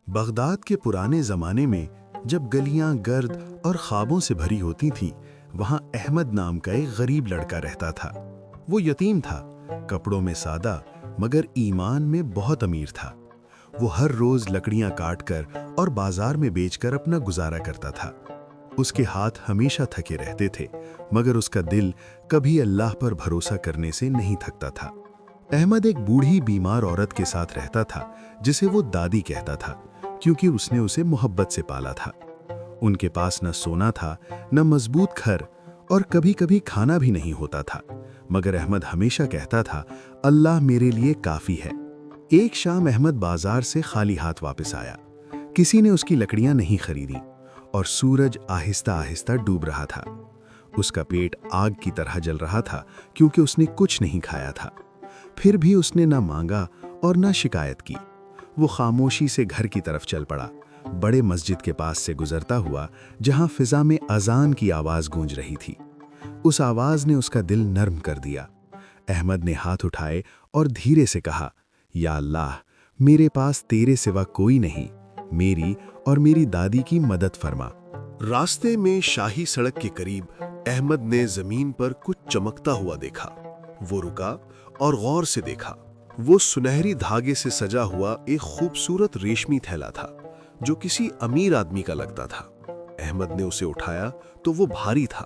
Baghdad کے پرانے زمانے میں جب گلیاں گرد اور خوابوں سے بھری ہوتی تھیں، وہاں احمد نام کا ایک غریب لڑکا رہتا تھا۔ وہ یتیم تھا، کپڑوں میں سادہ مگر ایمان میں بہت امیر تھا۔ وہ ہر روز لکڑیاں کاٹ کر اور بازار میں بیچ کر اپنا گزارا کرتا تھا۔ اس کے ہاتھ ہمیشہ تھکے رہتے تھے، مگر اس کا دل کبھی اللہ پر بھروسہ کرنے سے نہیں تھکتا تھا۔ احمد ایک بوڑھی بیمار عورت کے ساتھ رہتا تھا جسے وہ دادی کہتا تھا، کیونکہ اس نے اسے محبت سے پالا تھا۔ ان کے پاس نہ سونا تھا، نہ مضبوط گھر، اور کبھی کبھی کھانا بھی نہیں ہوتا تھا، مگر احمد ہمیشہ کہتا تھا، اللہ میرے لیے کافی ہے۔ ایک شام احمد بازار سے خالی ہاتھ واپس آیا۔ کسی نے اس کی لکڑیاں نہیں خریدی اور سورج آہستہ آہستہ ڈوب رہا تھا۔ اس کا پیٹ آگ کی طرح جل رہا تھا کیونکہ اس نے کچھ نہیں کھایا تھا۔ پھر بھی اس نے نہ مانگا اور نہ شکایت کی۔ وہ خاموشی سے گھر کی طرف چل پڑا، بڑے مسجد کے پاس سے گزرتا ہوا جہاں فضا میں اذان کی آواز گونج رہی تھی۔ اس آواز نے اس کا دل نرم کر دیا۔ احمد نے ہاتھ اٹھائے اور دھیرے سے کہا، یا اللہ، میرے پاس تیرے سوا کوئی نہیں، میری اور میری دادی کی مدد فرما۔ راستے میں شاہی سڑک کے قریب احمد نے زمین پر کچھ چمکتا ہوا دیکھا۔ وہ رکا اور غور سے دیکھا۔ وہ سنہری دھاگے سے سجا ہوا ایک خوبصورت ریشمی تھیلا تھا جو کسی امیر آدمی کا لگتا تھا۔ احمد نے اسے اٹھایا تو وہ بھاری تھا۔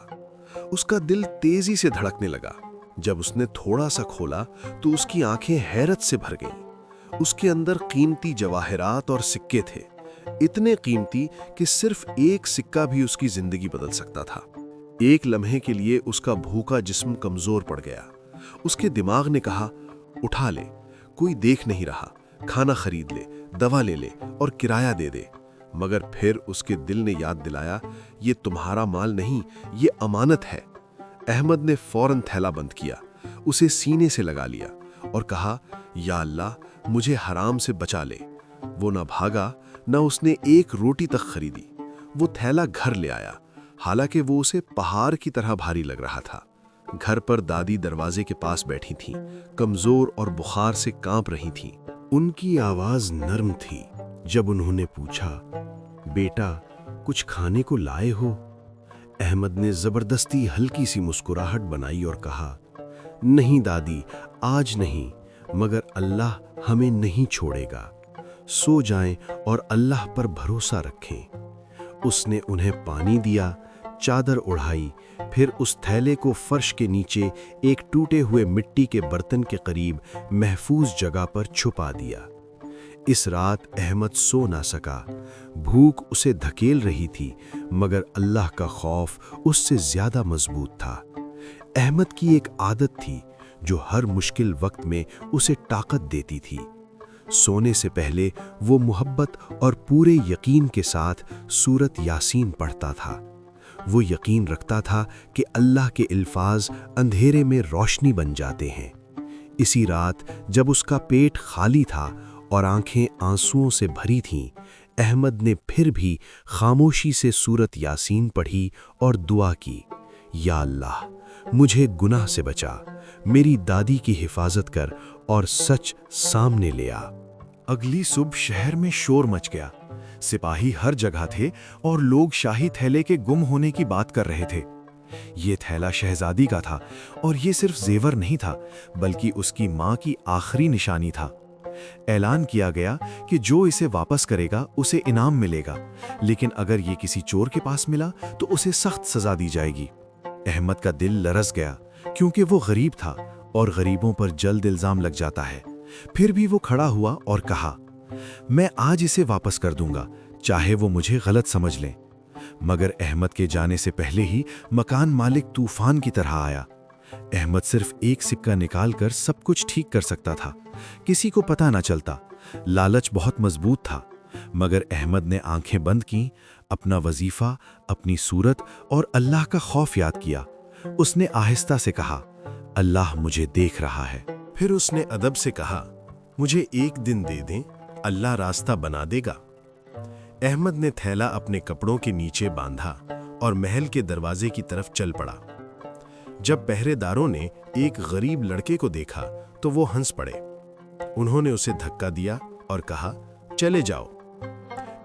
اس کا دل تیزی سے دھڑکنے لگا۔ جب اس نے تھوڑا سا کھولا تو اس کی آنکھیں حیرت سے بھر گئیں۔ اس کے اندر قیمتی جواہرات اور سکے تھے، اتنے قیمتی کہ صرف ایک سکہ بھی اس کی زندگی بدل سکتا تھا۔ ایک لمحے کے لیے اس کا بھوکا جسم کمزور پڑ گیا۔ اس کے دماغ نے کہا، اٹھا لے، کوئی دیکھ نہیں رہا، کھانا خرید لے، دوا لے لے اور کرایہ دے دے۔ مگر پھر اس کے دل نے یاد دلایا، یہ تمہارا مال نہیں، یہ امانت ہے۔ احمد نے فوراً تھیلا بند کیا، اسے سینے سے لگا لیا اور کہا، یا اللہ، مجھے حرام سے بچا لے۔ وہ نہ بھاگا، نہ اس نے ایک روٹی تک خریدی۔ وہ تھیلا گھر لے آیا، حالانکہ وہ اسے پہاڑ کی طرح بھاری لگ رہا تھا۔ گھر پر دادی دروازے کے پاس بیٹھی تھیں، کمزور اور بخار سے کانپ رہی تھیں۔ ان کی آواز نرم تھی۔ جب انہوں نے پوچھا، بیٹا، کچھ کھانے کو لائے ہو؟ احمد نے زبردستی ہلکی سی مسکراہٹ بنائی اور کہا، نہیں دادی، آج نہیں، مگر اللہ ہمیں نہیں چھوڑے گا۔ سو جائیں اور اللہ پر بھروسہ رکھیں۔ اس نے انہیں پانی دیا، چادر اڑھائی، پھر اس تھیلے کو فرش کے نیچے ایک ٹوٹے ہوئے مٹی کے برتن کے قریب محفوظ جگہ پر چھپا دیا۔ اس رات احمد سو نہ سکا۔ بھوک اسے دھکیل رہی تھی، مگر اللہ کا خوف اس سے زیادہ مضبوط تھا۔ احمد کی ایک عادت تھی جو ہر مشکل وقت میں اسے طاقت دیتی تھی۔ سونے سے پہلے وہ محبت اور پورے یقین کے ساتھ سورۃ یاسین پڑھتا تھا۔ وہ یقین رکھتا تھا کہ اللہ کے الفاظ اندھیرے میں روشنی بن جاتے ہیں۔ اسی رات جب اس کا پیٹ خالی تھا اور آنکھیں آنسوؤں سے بھری تھیں، احمد نے پھر بھی خاموشی سے سورۃ یاسین پڑھی اور دعا کی، یا اللہ، مجھے گناہ سے بچا، میری دادی کی حفاظت کر اور سچ سامنے لے آ۔ اگلی صبح شہر میں شور مچ گیا۔ سپاہی ہر جگہ تھے اور لوگ شاہی تھیلے کے گم ہونے کی بات کر رہے تھے۔ یہ تھیلا شہزادی کا تھا، اور یہ صرف زیور نہیں تھا بلکہ اس کی ماں کی آخری نشانی تھا۔ اعلان کیا گیا کہ جو اسے واپس کرے گا اسے انعام ملے گا، لیکن اگر یہ کسی چور کے پاس ملا تو اسے سخت سزا دی جائے گی۔ احمد کا دل لرز گیا کیونکہ وہ غریب تھا اور غریبوں پر جلد الزام لگ جاتا ہے۔ پھر بھی وہ کھڑا ہوا اور کہا، میں آج اسے واپس کر دوں گا، چاہے وہ مجھے غلط سمجھ لیں۔ مگر احمد کے جانے سے پہلے ہی مکان مالک طوفان کی طرح آیا۔ احمد صرف ایک سکہ نکال کر سب کچھ ٹھیک کر سکتا تھا، کسی کو پتہ نہ چلتا۔ لالچ بہت مضبوط تھا، مگر احمد نے آنکھیں بند کیں، اپنا وظیفہ، اپنی صورت اور اللہ کا خوف یاد کیا۔ اس نے آہستہ سے کہا، اللہ مجھے دیکھ رہا ہے۔ پھر اس نے ادب سے کہا، مجھے ایک دن دے دیں، اللہ راستہ بنا دے گا۔ احمد نے تھیلا اپنے کپڑوں کے نیچے باندھا اور محل کے دروازے کی طرف چل پڑا۔ جب پہرے داروں نے ایک غریب لڑکے کو دیکھا تو وہ ہنس پڑے۔ انہوں نے اسے دھکا دیا اور کہا، چلے جاؤ۔